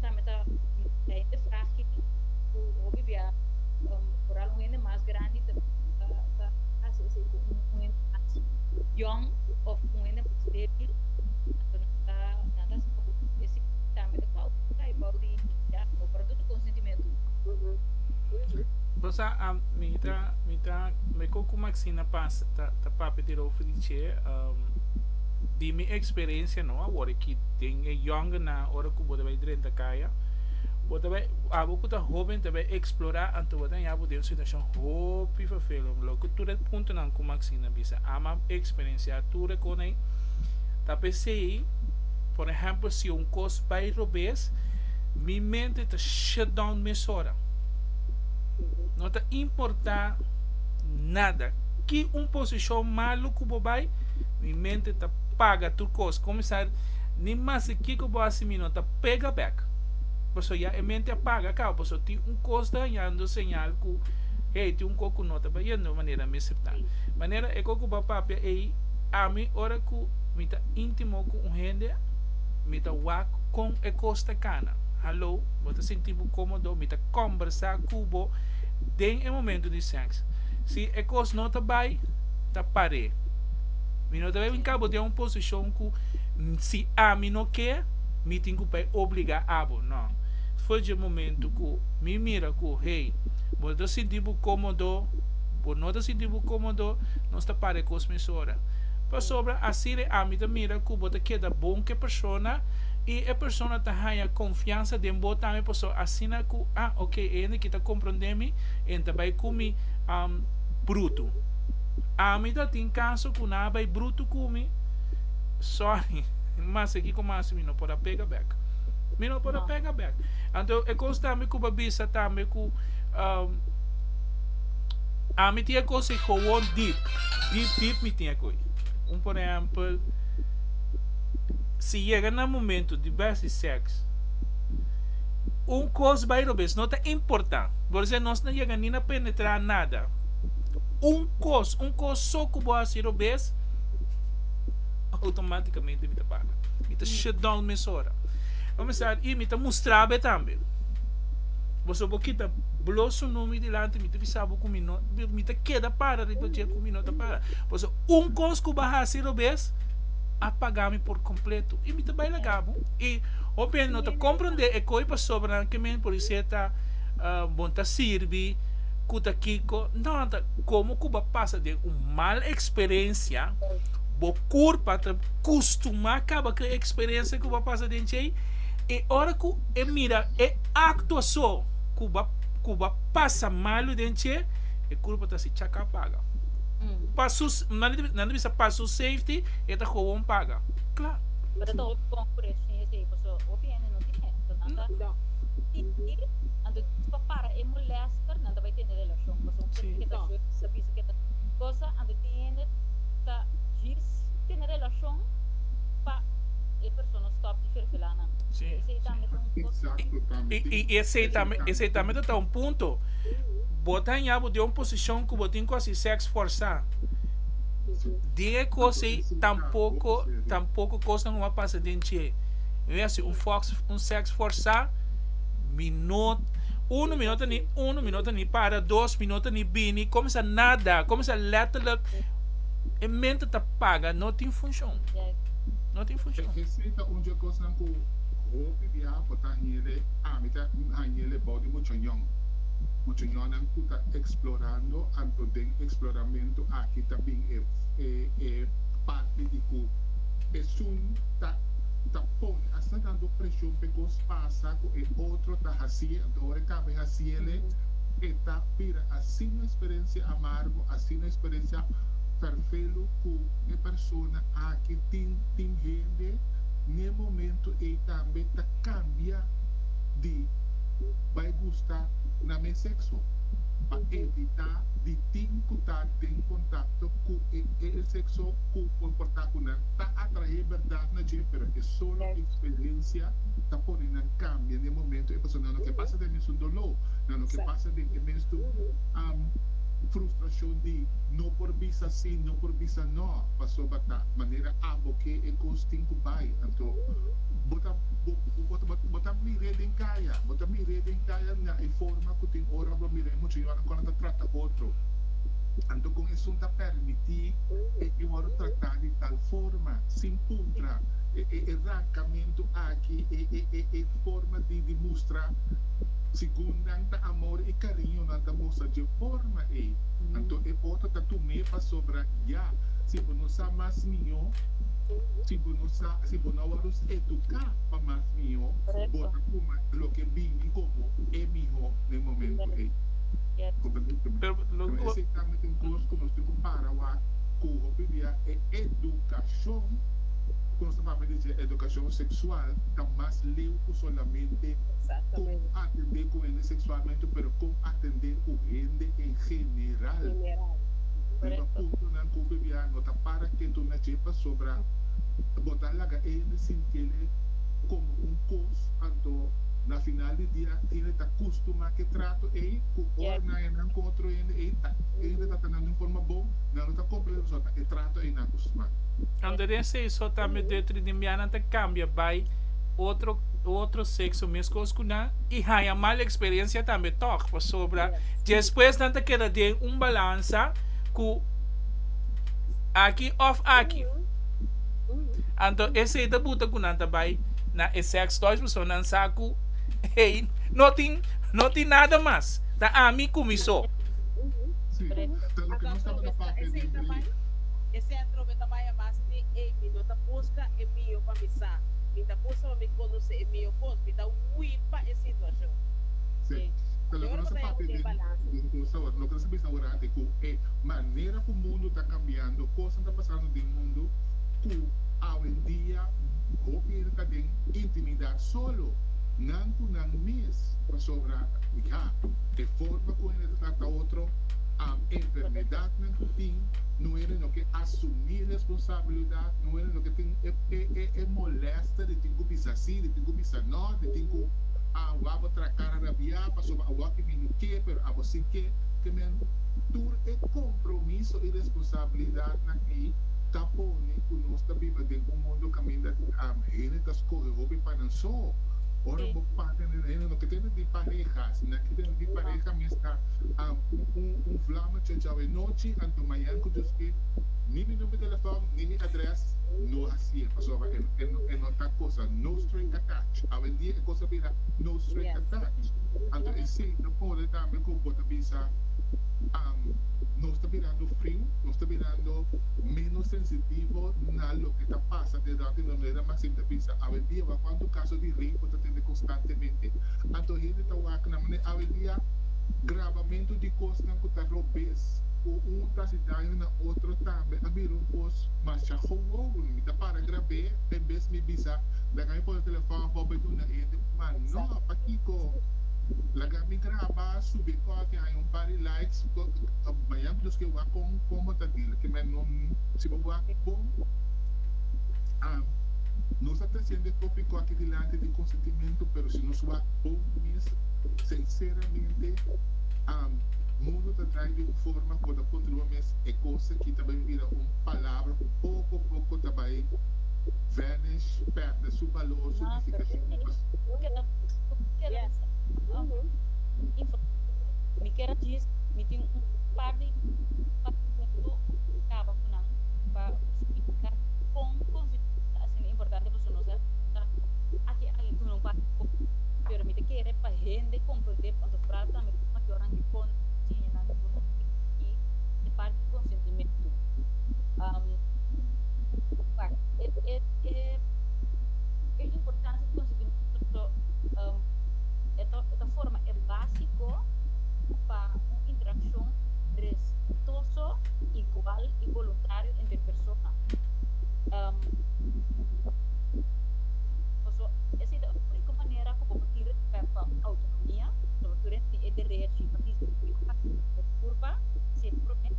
também tá é fraco o obvia por algo ainda mais grande young of uma débil nada esse também é qual cai balde já no produto consentimento Bosa me coco maxina passa ta papi de ofriche di minha experiência não agora que tem young na hora que você vai dentro da caia você vai a boca tá jovem também explorar anto você tem abo de uma situação hopi vervelend logo tudo ponto não com maxina bisa ama experiência tudo com aí tá pensei por exemplo se coisa vai robes minha mente tá shut down mesora não tá importar nada que posição maluco bobai minha mente tá paga tudo coisa começar nem mais que eu vou assumir não tá pega back porque já a mente apaga cá porque tem coisa dando sinal que hey tem coco nota baiano de maneira me aceptar maneira é coco papapia e a mim hora que me tá íntimo com gente me tá wak com a costa cana hello você sentir cômodo me tá conversar cubo tem um momento de sexo se a coisa não tá bem tá pare me não deve em cabo de uma posição que se a mim não quer me tem que obrigar a não foi o momento que me mira que hey você sentir cômodo por não sentir cômodo não está para com as pessoas para sobra assim a mim mira que você queda bom que persona e a pessoa tem a confiança de botar também pessoa assim que ok ele que está compreendendo então vai comer bruto a mim tem caso que não vai bruto comer sorry mas aqui como assim, me não pode pegar back. Me não pode Não. pegar back. Então, é coisa também que o bisa também que a mim tinha coisa que o deep me tinha coisa. Por exemplo, se chega no momento de best sexo, coisa vai robes não é importante. Por exemplo, nós não chega nem a penetrar nada. Coisa só que você robes, automaticamente me para. Me shut down mesora. Vamos lá, e me mostrar também. Você boquita blosso nome delante me sabe com minuto, me queda para repetir com minuto para. Você coisa que você robes, apagar-me por completo. E me vai lagabo. E o bem não te compreender é coisa sobre que me por isso está bom tá sirve, cuta kiko, não tá como Cuba passa de uma mal experiência, bo curpa te costuma acaba que a experiência que Cuba passa de aí e hora que mira é actuação Cuba passa mal dentro e curpa tá se chaca paga. Passos não bisa passo safety e tá com paga. Claro. Pero todo bom por esse pessoa o bem não tem. Então, e ando para é molesta, não vai ter relação, Sim. que tá sabe que tá coisa ando tem tá gis tem relação para a pessoa stop de fervilana. Sim. Esse também é Exato, também. E esse também está um ponto. Botar em abo de uma posição que botem quase sexo forçar. Diga que tampouco costa uma passa dentro. É assim, um sexo forçar, minuto, 1 minuto nem para, 2 minutos nem bini, começa nada, começa letterlijk, a mente tá paga, não tem função. Não tem função. Receita onde eu gosto de roupa de botar ele, me tá ele body muito young. Muito young que tá explorando, anto de exploramento aqui também é parte de que é tá põe assim dando pressão porque passa e outro tá assim, então cabe assim ele está pira assim uma experiência amargo, assim uma experiência perfeito que a pessoa aqui tem gente no momento e também tá cambia de vai gostar na meu sexo para evitar de ter que estar em contato com o sexo que comportar com ele está atrair verdade na gente, pero é só a experiência está podendo cambiar no momento e a pessoa não que passa de mim um dolor, não que passa de mim frustração de não por visa sim, não por visa não, passou bata maneira que é costing que vai, então botar me rede em caia, na forma que tem hora para me muito e agora quando trata outro, então com isso está permitir que o outro tratar de tal forma, sem contra arrancamento aqui é forma de demonstrar segunda amor e carinho na mostra de forma então é outra tu me para sobrar já se você não sabe mais minho se você não vamos educar para mais minho bota como lo que vini como é minho no momento pero esse também tem coisa que nós temos que parar com a educação quando você vai dizer educação sexual está mais leu que solamente com atender com ele sexualmente, mas com atender com ele em general. Então, ponto na cubia nota para que tu na chepa sobre botar lá ele sem que ele como coisa, então na final do dia ele está acostumado que trato e com orna não encontro ele está tendo de forma boa, não está compreendendo só e trato e não acostumado. André se isso também dentro de minha nata cambia vai outro sexo mesmo coisa e a mal experiência também toca sobre depois nanta queda de balança com aqui off aqui então esse da buta com nanta vai na sexo dois pessoas não saco hey não tem nada mais tá a mim começou esse é trabalho a base de me nota busca é meu para missar me dá busca para me conhecer é meu posto me dá para essa situação sim então não se pode não que se pensa agora de que maneira que o mundo está cambiando coisas está passando no mundo que hoje em dia solo, nan kunang mes, sobra, ya, de forma como ele trata otro, enfermedad não tem, não é no que assumir responsabilidade, não é no que tem, é molesta de ter que pisar assim, de ter que pisar não, de ter que vou tracar a rabia, passou a o que me que, pero a você que me tur é compromisso e responsabilidade na que tapone que nós está vivendo em um mundo que ainda ele está escorrendo roupa para não só. Ora, vou parar no que tem de parejas, na que tem de pareja, mas está flama tchau e noite, anto manhã que diz que nem meu número de telefone, nem minha adresse, não assim, passou é outra coisa, no string attached. Hoje em dia é coisa vira no string attached. Anto esse não pode também com bota visa, não está virando frio, não está virando menos sensitivo na lo que está passando de dentro de maneira mais sempre visa. Hoje em dia, quanto caso de rape está tendo constantemente. Anto gente está na maneira, hoje em dia gravamento de coisas que está roubes ou está se dando na outro também abrir post mas já roubou me dá para gravar em vez de me bisa daí por telefone rouba do na ele mas não para Kiko laga me grava subir qualquer aí par de likes amanhã dos que eu com como tá dele que me não se vou bom não está trazendo tópico aqui delante de consentimento, pero se não soa bom mesmo, sinceramente, mundo está trazendo de uma forma que pode contribuir mais é coisa que também vira uma palavra, pouco também vanish, perde seu valor, sua significação. Me quer dizer, me tem par de ponto acaba com não para explicar com assim importante para nós aqui aí tu não vai permite que era para gente compreender quando fala também uma que orang de con tinha na e de parte de consentimento é importante o consentimento esta forma é básico para uma interação respeitoso, igual e voluntário entre pessoas. Essa é a única maneira que podemos ter respeito à autonomia, sobre o direito de participar da curva, sempre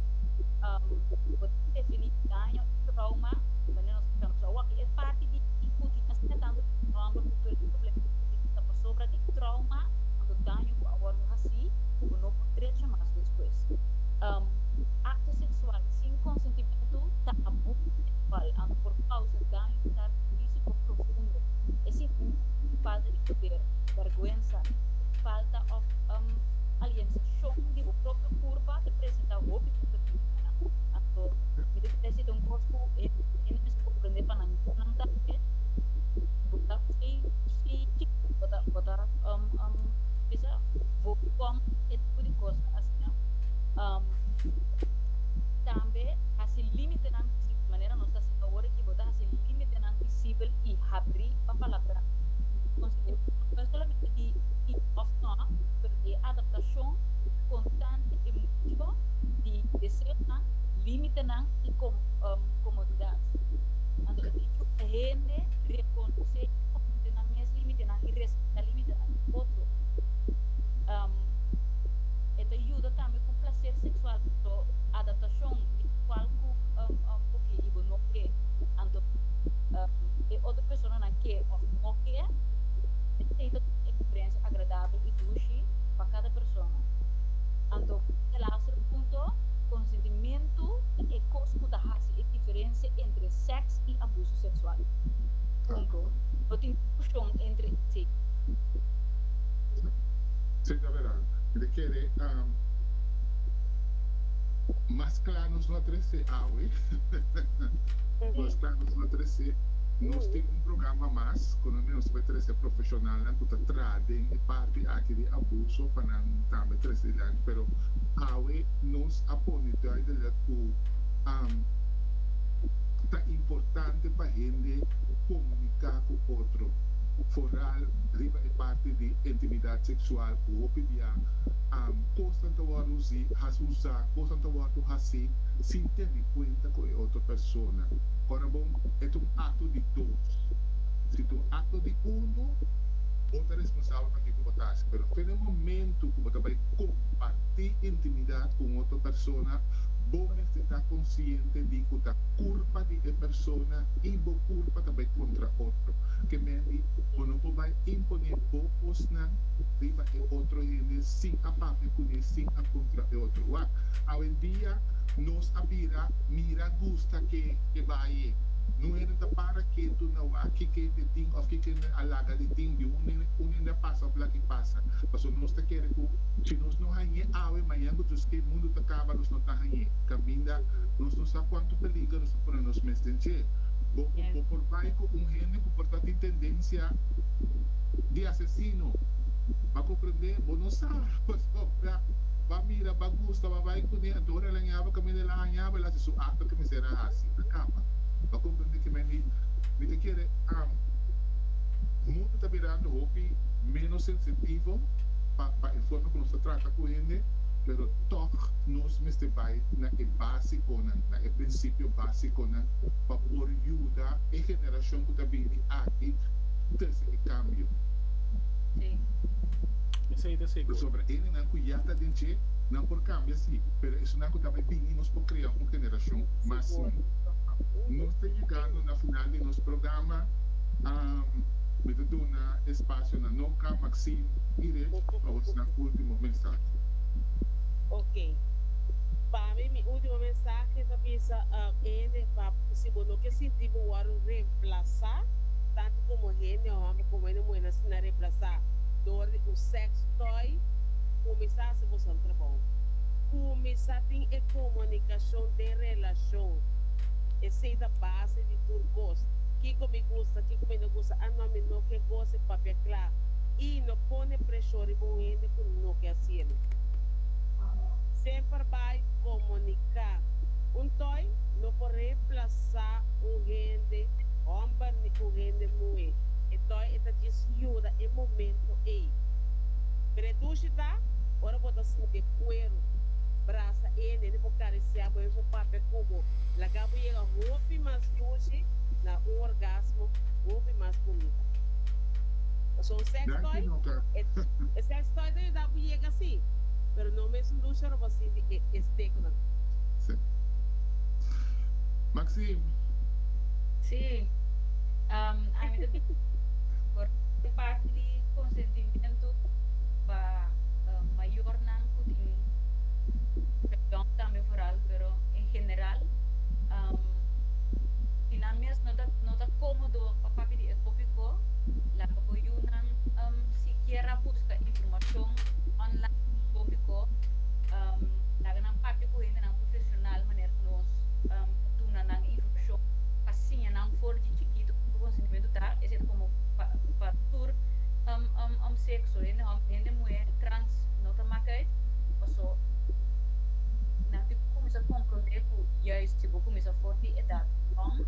definir ganho, trauma, mas nós estamos aqui é parte de discutir, mas não tanto trauma, porque o problema está sobre de trauma, quando ganho agora assim, o não poderia chamar depois. Acto sexual sem consentimento está abuso sexual, por causa de ganho está físico profundo. Esse falta de poder, vergonha, falta de alienação de própria curva representa o óbito que então, me defende de um corpo e eles compreender para não dar botar bisa vou com esse tipo de coisa assim também assim limite não de maneira nossa agora que botar assim limite não visível e abrir a palavra não solamente de opção porque adaptação constante e motivo de desejo limite não e comodidade então a gente reconhecer na minha limite não e respeitar limite não outro это ajuda também com prazer sexual então adaptação de qual porque ibo não quer então e outra pessoa não quer ou não quer tem uma experiência agradável e dulce para cada pessoa então ela outro ponto consentimento é coisa da raça é diferença entre sexo e abuso sexual ponto não tem discussão entre si Sim, é verdade. Ele quer mais claros no 13 mais claros no 13 nós temos um programa mais quando nós vai 13 profissional que está trazendo parte aqui de abuso para não também 13 anos pero nós apoiamos que está importante para a gente comunicar com o outro foral riba é parte de intimidade sexual o opinião constante hora usar constante hora assim sem ter em conta com a outra pessoa agora bom é um ato de dois se é um ato de outra responsável para que botasse. Pero foi no momento que você vai compartilhar intimidade com outra pessoa, você está consciente de que a culpa de a pessoa e a culpa também contra outro. Que mesmo quando vai imponer bocos na riba e outro gente sem a parte conhecer sem a contra o outro. Hoje em dia nós abira mira gusta que vai não é nada para que tu não aqui que tem ou que alaga de tem de ainda passa pela que passa mas nós está querendo se nós não ganhar amanhã que o mundo está acaba nós não está ganhando caminha nós não sabe quanto perigo nós para nós mesmo por baixo gente que porta tem tendência de assassino para compreender não sabe va mira va gusta va vai com ele adora la nhava caminha la nhava la su ato que me será assim acaba va compreender que me te quiere o mundo está virando hopi menos sensitivo para a forma que nós trata com ele pero toch nós mesmo vai na básico na princípio básico na para por ajudar a geração que está vindo aqui desse cambio. Sim. Sobre ele não cuidar de gente não por cambio sim, pero isso não também vinimos por criar uma geração mais sim. Nós estamos chegando na final do nosso programa, me dando um espaço na Noca, Maxime e Rich para o último mensagem. Ok. Para mim, meu último mensagem é para se você que sentir o reemplaçar, tanto como gente ou homem, como ele não se reemplaçar, do sexo toy, começar a se você um trabalho. Começar a ter a comunicação de relação. Essa é a base de tudo gosto. Que me gusta, que me não gusta, não me não que gosta de papel claro. E não põe pressão em gente que não quer ser. Sempre vai comunicar. Toy não pode reemplaçar gente, homem com gente mulher. Então, esta ajuda em momento aí. Reduz tá? Ora, vou dar sempre cuero, braça, ele vou cariciar, eu vou papel como. La gabo llega roupa mais hoje na orgasmo, roupa mais comida. So sex toy, é sex toy daí dá para chegar assim, mas não mesmo do choro você de estegna. Maxime. Sim. Ainda por parte de consentimento para maior não putin perdão também foral, pero em geral dinamias no está cómodo para pedir el público la apoyunan siquiera busca información online público la gran parte que viene profesional maneira nos tunan informação assim não for de chiquito o consentimento tá é como para tur sexo ele mulher trans não tá marcado passou na tipo começa a compreender que já este tipo começa a forte idade long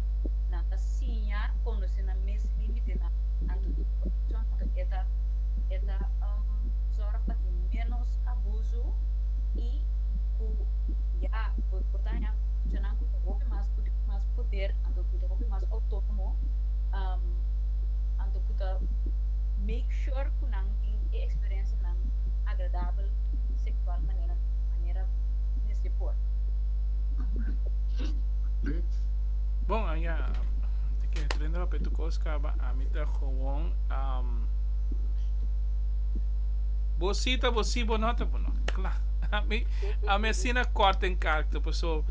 na tá sinha quando se na mes limite na anto então eta zora para menos abuso e o já por portanto já não com mais poder anto com mais autônomo anto com make sure que não tem experiência não agradável sexual maneira nesse ponto. Bom, aí que treinando a petucosca a mita gewoon bocita bonota claro a medicina corta em carta pessoa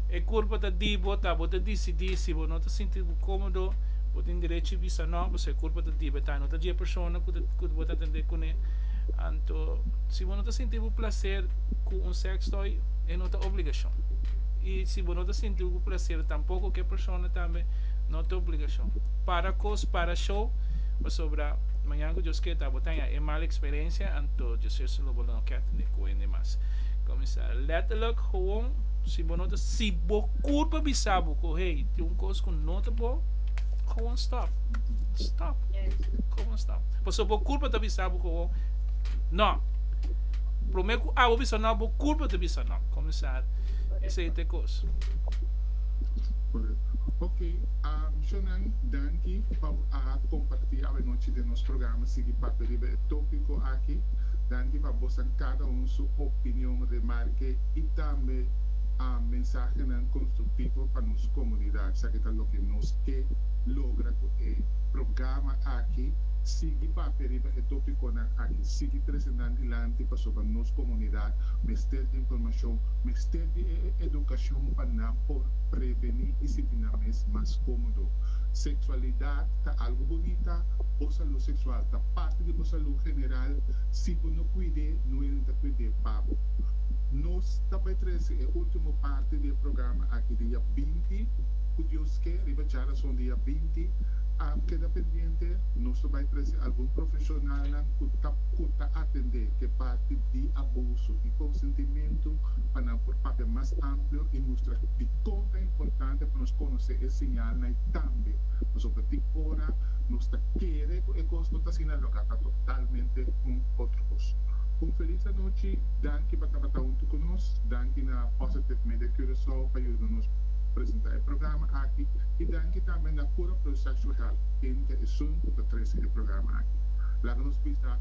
é culpa da dibo tá bota decidir se você não está sentindo cômodo você tem direito de visa não você é culpa da dibo tá não tá de pessoa que você atender com ele então se você não está sentindo prazer com sexo toy é não tá obrigação e se você não está sentindo prazer tampouco que a pessoa também não tem obrigação para show sobre amanhã que eu esqueci tá botando é mal experiência então eu sei se não vou não quer ter com ele mais começar letterlijk gewoon se você não está se você culpa bisabo que hey tem coisa que não tá bom gewoon stop gewoon stop por so você culpa tá bisabo que não prometo a você não você culpa tá bisabo não começar essa é a coisa. Ok, Shonan, danke por compartir a noite de nosso programa, seguir para o tópico aqui. Danke para você cada sua opinião, remarca e também a mensagem construtiva para nossa comunidade. Sabe que é o que nós que logra o programa aqui, seguir para o tópico aqui, seguir trazendo adiante para sobre nossa comunidade, mestre de informação, mestre de educação para por prevenir e se tornar mais cômodo. Sexualidade está algo bonita, a saúde sexual está parte de saúde general, se você não cuida, não está cuidando pavo. Nós também trazemos a última parte do programa aqui, dia 20, que Deus quer, a são dia 20, queda pendiente, nós também trazemos algum profissional que está atender, que parte de abuso e consentimento, para por papel mais amplo e mostrar de quanto é importante para nós conhecer esse sinal e também, nós hora, nós queremos e nós está sendo totalmente outra coisa. Feliz noite, danke por estar junto conosco, danke na Positive Media Curaçao para ajudar-nos a apresentar o programa aqui e danke também na cura para o sexual health, que é o assunto que traz o programa aqui. Lá nos vista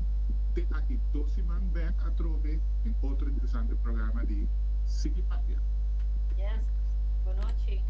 de aqui 2 semanas back a trove em outro interessante programa de Sigi Patria. Yes, boa noite.